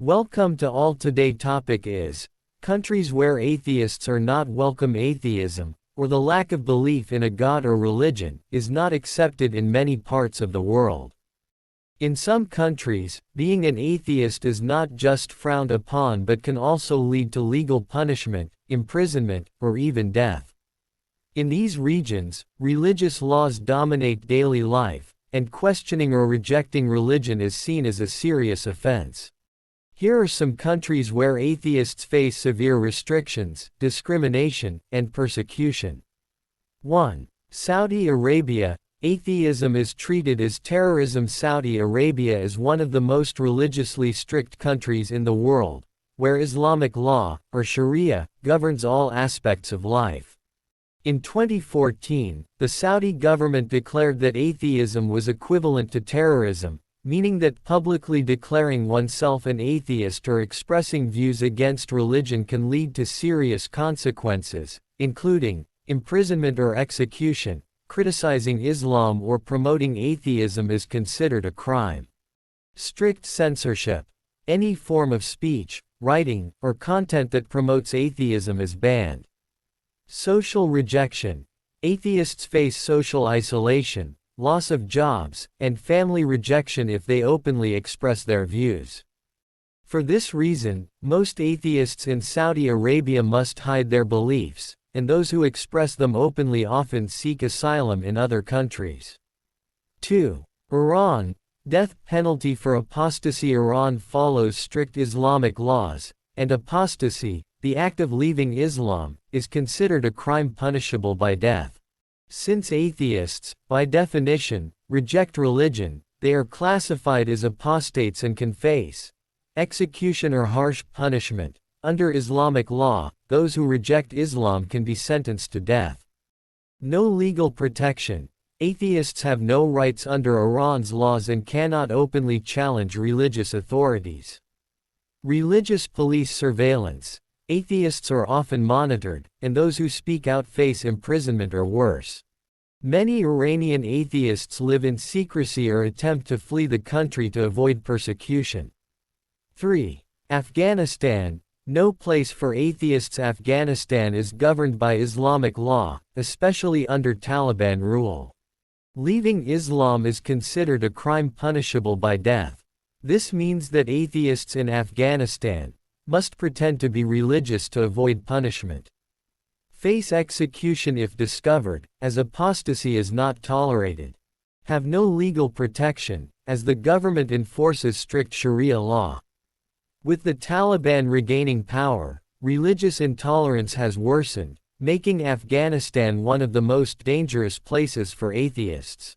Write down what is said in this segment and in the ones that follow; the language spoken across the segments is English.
Welcome to all. Today topic is countries where atheists are not welcome. Atheism, or the lack of belief in a god or religion, is not accepted in many parts of the world. In some countries, being an atheist is not just frowned upon but can also lead to legal punishment, imprisonment, or even death. In these regions, religious laws dominate daily life, and questioning or rejecting religion is seen as a serious offense. Here are some countries where atheists face severe restrictions, discrimination, and persecution. 1. Saudi Arabia. Atheism is treated as terrorism. Saudi Arabia is one of the most religiously strict countries in the world, where Islamic law, or Sharia, governs all aspects of life. In 2014, the Saudi government declared that atheism was equivalent to terrorism, meaning that publicly declaring oneself an atheist or expressing views against religion can lead to serious consequences, including imprisonment or execution. Criticizing Islam or promoting atheism is considered a crime. Strict censorship. Any form of speech, writing, or content that promotes atheism is banned. Social rejection. Atheists face social isolation, loss of jobs, and family rejection if they openly express their views. For this reason, most atheists in Saudi Arabia must hide their beliefs, and those who express them openly often seek asylum in other countries. 2. Iran. Death penalty for apostasy. Iran follows strict Islamic laws, and apostasy, the act of leaving Islam, is considered a crime punishable by death. Since atheists, by definition, reject religion, they are classified as apostates and can face execution or harsh punishment. Under Islamic law, those who reject Islam can be sentenced to death. No legal protection. Atheists have no rights under Iran's laws and cannot openly challenge religious authorities. Religious police surveillance. Atheists are often monitored, and those who speak out face imprisonment or worse. Many Iranian atheists live in secrecy or attempt to flee the country to avoid persecution. 3. Afghanistan. No place for atheists. Afghanistan is governed by Islamic law, especially under Taliban rule. Leaving Islam is considered a crime punishable by death. This means that atheists in Afghanistan must pretend to be religious to avoid punishment. Face execution if discovered, as apostasy is not tolerated. Have no legal protection, as the government enforces strict Sharia law. With the Taliban regaining power, religious intolerance has worsened, making Afghanistan one of the most dangerous places for atheists.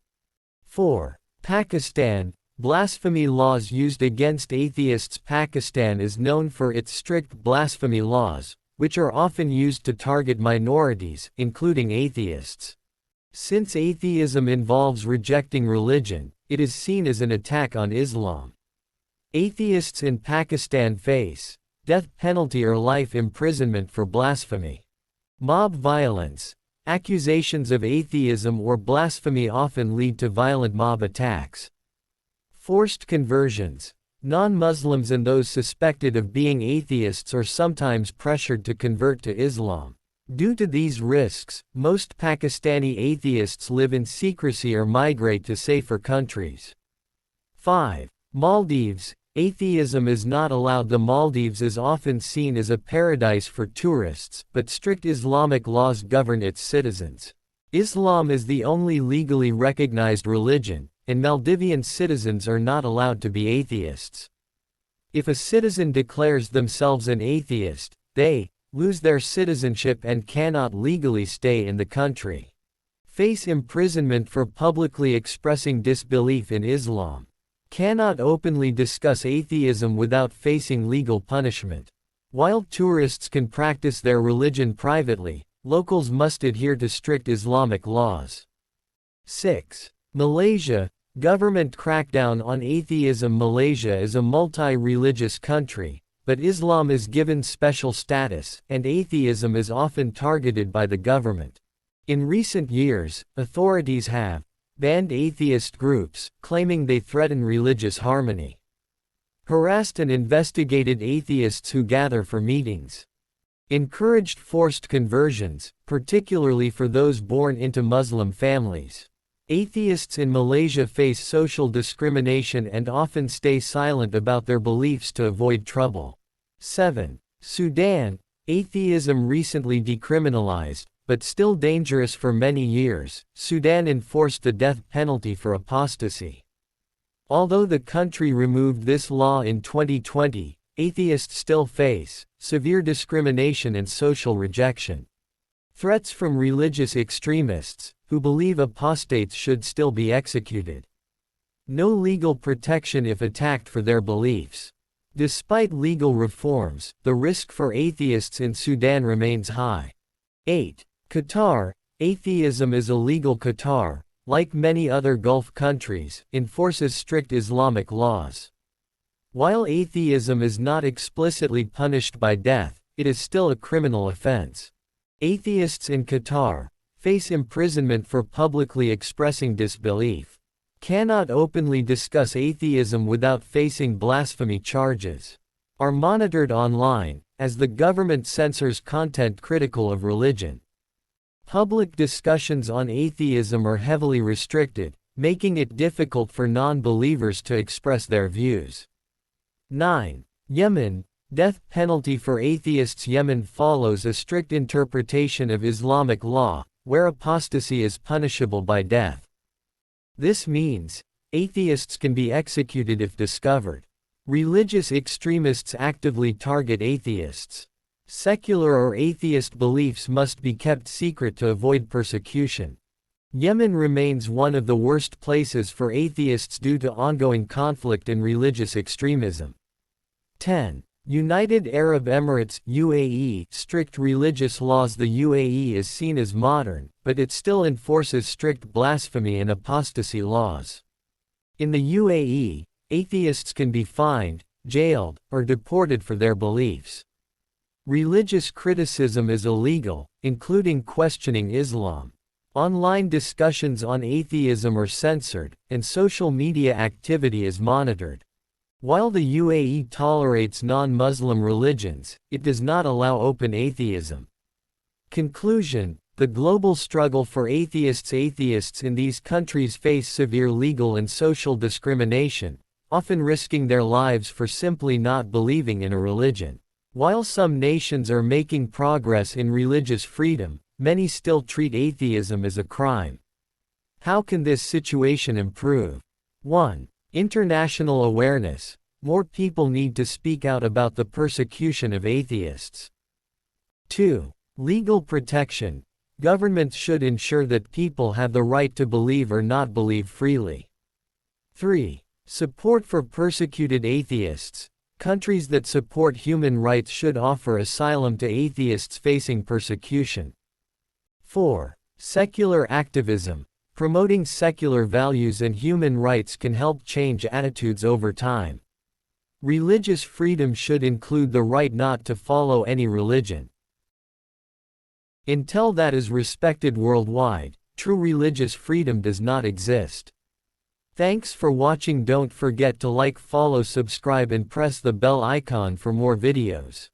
4. Pakistan. Blasphemy laws used against atheists. Pakistan is known for its strict blasphemy laws, which are often used to target minorities, including atheists. Since atheism involves rejecting religion, it is seen as an attack on Islam. Atheists in Pakistan face death penalty or life imprisonment for blasphemy. Mob violence. Accusations of atheism or blasphemy often lead to violent mob attacks. Forced conversions. Non-Muslims and those suspected of being atheists are sometimes pressured to convert to Islam. Due to these risks, most Pakistani atheists live in secrecy or migrate to safer countries. 5. Maldives. Atheism is not allowed. The Maldives is often seen as a paradise for tourists, but strict Islamic laws govern its citizens. Islam is the only legally recognized religion, and Maldivian citizens are not allowed to be atheists. If a citizen declares themselves an atheist, they lose their citizenship and cannot legally stay in the country. Face imprisonment for publicly expressing disbelief in Islam. Cannot openly discuss atheism without facing legal punishment. While tourists can practice their religion privately, locals must adhere to strict Islamic laws. 6. Malaysia. Government crackdown on atheism. Malaysia is a multi-religious country, but Islam is given special status, and atheism is often targeted by the government. In recent years, authorities have banned atheist groups, claiming they threaten religious harmony. harassed and investigated atheists who gather for meetings, encouraged forced conversions, particularly for those born into Muslim families. Atheists in Malaysia face social discrimination and often stay silent about their beliefs to avoid trouble. 7. Sudan. Atheism recently decriminalized, but still dangerous for many years. Sudan enforced the death penalty for apostasy. Although the country removed this law in 2020, atheists still face severe discrimination and social rejection. Threats from religious extremists, who believe apostates should still be executed. No legal protection if attacked for their beliefs. Despite legal reforms, the risk for atheists in Sudan remains high. 8. Qatar. Atheism is illegal. Qatar, like many other Gulf countries, enforces strict Islamic laws. While atheism is not explicitly punished by death, it is still a criminal offense. Atheists in Qatar face imprisonment for publicly expressing disbelief, cannot openly discuss atheism without facing blasphemy charges, are monitored online, as the government censors content critical of religion. Public discussions on atheism are heavily restricted, making it difficult for non-believers to express their views. 9. Yemen. Death penalty for atheists. Yemen follows a strict interpretation of Islamic law, where apostasy is punishable by death. This means, atheists can be executed if discovered. Religious extremists actively target atheists. Secular or atheist beliefs must be kept secret to avoid persecution. Yemen remains one of the worst places for atheists due to ongoing conflict and religious extremism. 10. United Arab Emirates (UAE). Strict religious laws. The UAE is seen as modern, but it still enforces strict blasphemy and apostasy laws. In the UAE, atheists can be fined, jailed, or deported for their beliefs. Religious criticism is illegal, including questioning Islam. Online discussions on atheism are censored, and social media activity is monitored. While the UAE tolerates non-Muslim religions, it does not allow open atheism. Conclusion: the global struggle for atheists. Atheists in these countries face severe legal and social discrimination, often risking their lives for simply not believing in a religion. While some nations are making progress in religious freedom, many still treat atheism as a crime. How can this situation improve? 1. International awareness. More people need to speak out about the persecution of atheists. 2. Legal protection. Governments should ensure that people have the right to believe or not believe freely. 3. Support for persecuted atheists. Countries that support human rights should offer asylum to atheists facing persecution. 4. Secular activism. Promoting secular values and human rights can help change attitudes over time. Religious freedom should include the right not to follow any religion. Until that is respected worldwide, true religious freedom does not exist. Thanks for watching. Don't forget to like, follow, subscribe and press the bell icon for more videos.